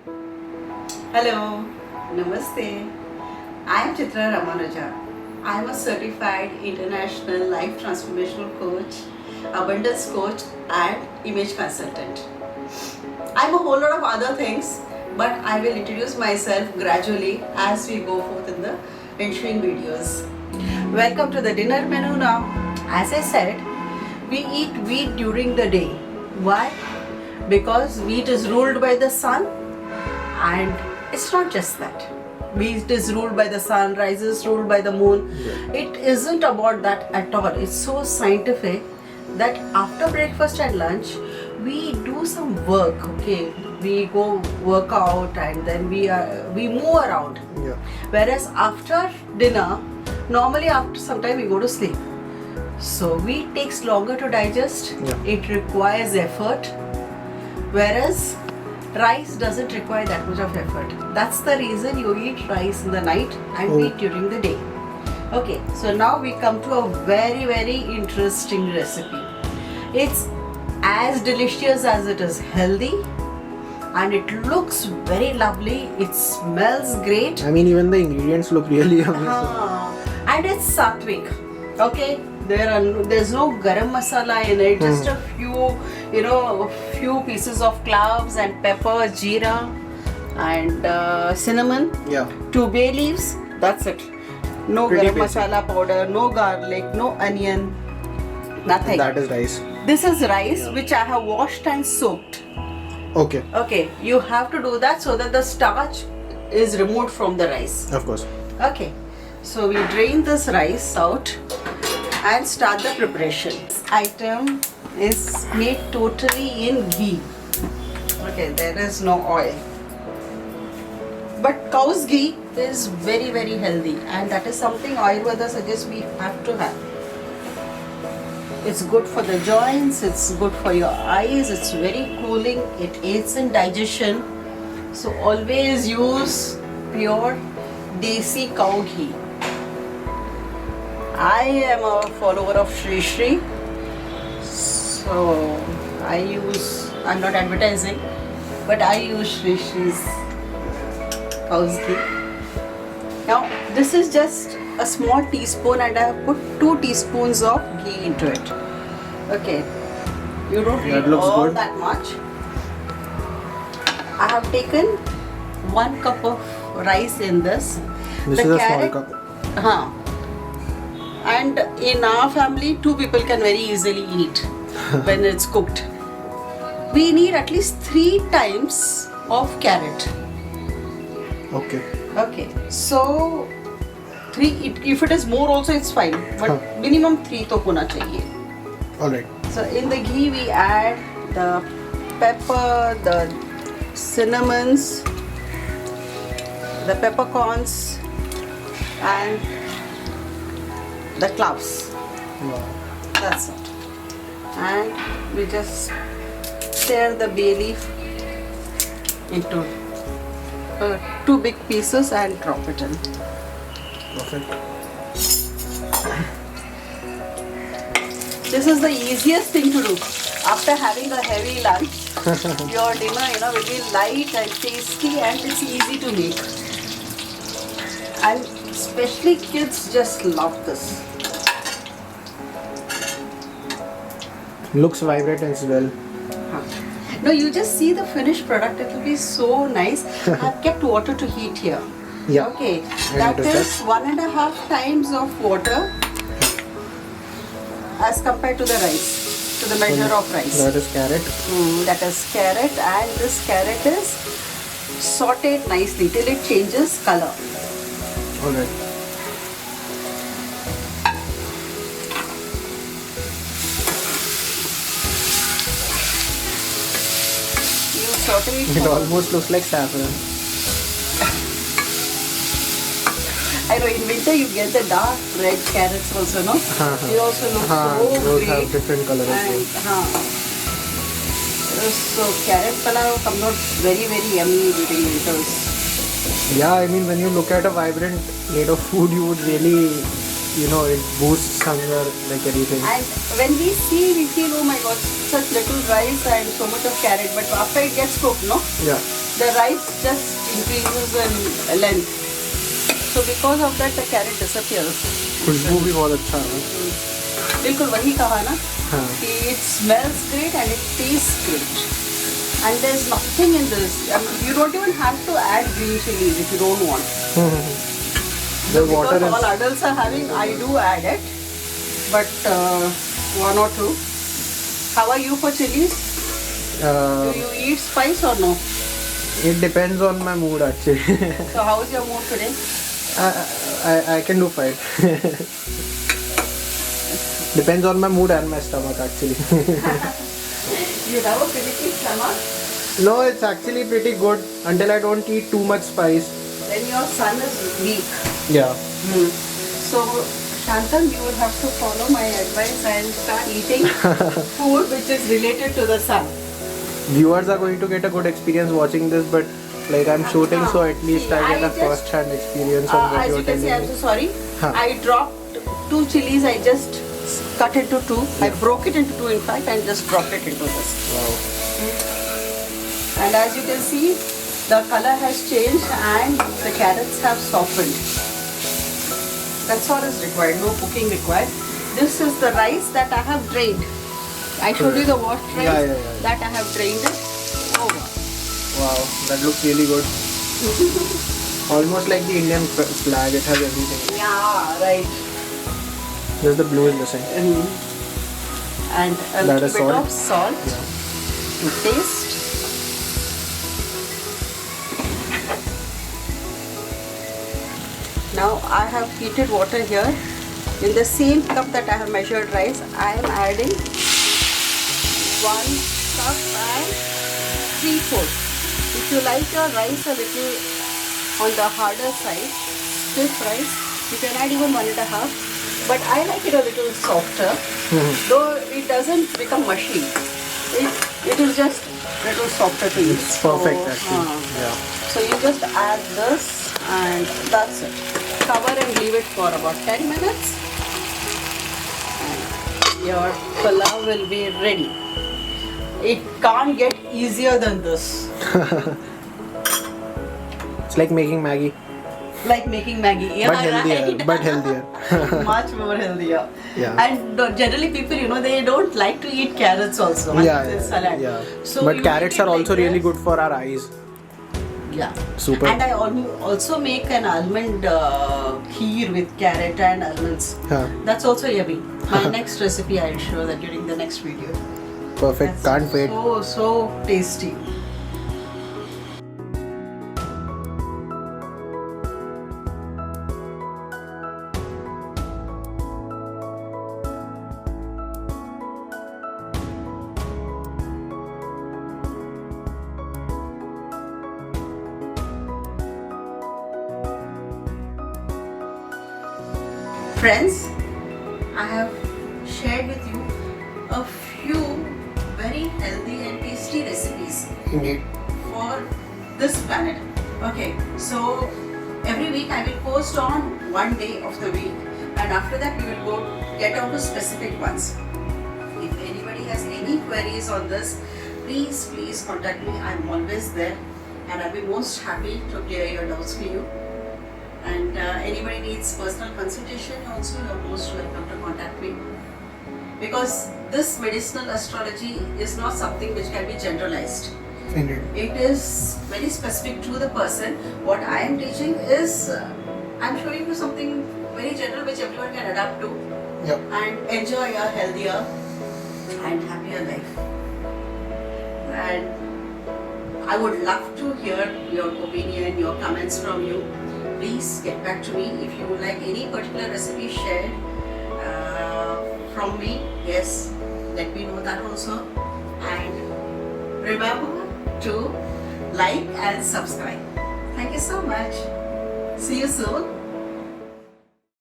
Hello, Namaste. I am Chitra Ramanuja. I am a certified international life transformational coach, abundance coach, and image consultant. I am a whole lot of other things, but I will introduce myself gradually as we go forth in the ensuing videos. Welcome to the dinner menu now. As I said, we eat wheat during the day. Why? Because wheat is ruled by the sun, and it's not just that. Wheat is ruled by the sun, rice is ruled by the moon. It isn't about that at all. It's so scientific that after breakfast and lunch, we do some work. Okay, we go work out and then we move around. Yeah. Whereas after dinner, normally after some time we go to sleep. So wheat takes longer to digest. Yeah. It requires effort. Whereas rice doesn't require that much of effort. That's the reason you eat rice in the night and wheat during the day. Okay, so now we come to a very, very interesting recipe. It's as delicious as it is healthy, and it looks very lovely. It smells great. I mean, even the ingredients look really amazing. And it's sattvic. Okay, there's no garam masala in it. Just a few pieces of cloves and pepper, jeera, and cinnamon. Yeah. 2 bay leaves. That's it. No Pretty garam basic. masala powder, no garlic, no onion, nothing. That is rice. This is rice which I have washed and soaked. Okay. Okay, you have to do that so that the starch is removed from the rice. Of course. Okay, so we drain this rice out and start the preparation. This item is made totally in ghee. Okay, there is no oil. But cow's ghee is very, very healthy, and that is something Ayurveda suggests we have to have. It's good for the joints, it's good for your eyes, it's very cooling, it aids in digestion. So always use pure desi cow ghee. I am a follower of Shri Shri, so I'm not advertising, but I use Shri Shri's cow's ghee. Now this is just a small teaspoon, and I have put 2 teaspoons of ghee into it. Okay, you don't need That looks all good. that much. I have taken 1 cup of rice in this. This The is a carrot- small cup. Huh. And in our family, 2 people can very easily eat when it's cooked. We need at least 3 times of carrot. Okay. Okay, so 3. If it is more also, it's fine. But Huh. minimum 3 to hona chahiye. Alright. So in the ghee we add the pepper, the cinnamons, the peppercorns, and the cloves. Wow. That's it. And we just tear the bay leaf into 2 big pieces and drop it in. Perfect. This is the easiest thing to do. After having a heavy lunch, your dinner, will be light and tasty, and it's easy to make. And especially kids just love this. Looks vibrant as well. No, you just see the finished product. It will be so nice. I've kept water to heat here. Yeah. Okay, And that what is is 1.5 times of water as compared to the rice, to the measure of rice. That is carrot. That is carrot, and this carrot is sauteed nicely till it changes color. Alright. You saute it. It for- almost looks like saffron. I know in winter you get the dark red carrots also, no? They also look so those great. have different color as And, well. so carrot palav comes out very, very yummy during winters. Yeah, I mean, when you look at a vibrant plate of food, you would really, it boosts hunger like anything. And when we see, we feel, oh my god, such little rice and so much of carrot. But after it gets cooked, no? Yeah. the rice just increases in length. So because of that the carrot disappears. खुशबू भी बहुत अच्छा है. बिल्कुल वही कहा ना हाँ. कि it smells great and it tastes great. And there's nothing in this. I mean, you don't even have to add green chilies if you don't want. The water Because all is. adults are having, I do add it, but one or two. How are you for chilies? Do you eat spice or no? It depends on my mood actually. So how is your mood today? I can do fine. Depends on my mood and my stomach actually. You have a finicky stomach? No, it's actually pretty good until I don't eat too much spice. Then your son is weak. Yeah. So Shantam, you will have to follow my advice and start eating food which is related to the sun. Viewers are going to get a good experience watching this, but like I'm shooting, so at least See, I get I a just- first-hand experience of what As you're you can telling see, I'm me. so sorry. Huh. I dropped 2 chilies. I just cut into 2. I broke it into 2 in fact and just dropped it into this. Wow. And as you can see, the color has changed and the carrots have softened. That's all is required, no cooking required. This is the rice that I have drained. I showed you the washed rice Yeah. that I have drained it. Oh wow. Wow, that looks really good. Almost like the Indian flag. It has everything. Yeah, right. Just the blue is missing. And a That little is bit salt? of salt to taste. Now I have heated water here. In the same cup that I have measured rice, I am adding 1 cup and 3/4. If you like your rice a little on the harder side, stiff rice, you can add even 1.5. But I like it a little softer, though it doesn't become mushy. It is just a little softer to eat. It's perfect actually. Yeah. So you just add this and that's it. Cover and leave it for about 10 minutes. And your pulao will be ready. It can't get easier than this. It's like making Maggie, Like making Maggie. Yeah, but healthier. right. But healthier. Much more healthier. Yeah. And generally people, they don't like to eat carrots also. Yeah, in salad. yeah. So But you carrots make it are like also really this. good for our eyes. Yeah. Super. And I also make an almond kheer with carrot and almonds. Huh. That's also yummy. My next recipe I'll show that during the next video. Perfect. That's Can't wait. So tasty. Friends, I have shared with you a few very healthy and tasty recipes Indeed. for this planet. Okay, so every week I will post on one day of the week, and after that we will go get on to specific ones. If anybody has any queries on this, please contact me. I'm always there and I'll be most happy to clear your doubts for you. And anybody needs personal consultation also, you're most welcome to contact me. Because this medicinal astrology is not something which can be generalized. Indeed. It is very specific to the person. What I am teaching is, I'm showing you something very general which everyone can adapt to Yep. and enjoy a healthier and happier life. And I would love to hear your opinion, your comments from you. Please get back to me if you would like any particular recipe shared from me. Yes, let me know that also. And remember to like and subscribe. Thank you so much. See you soon.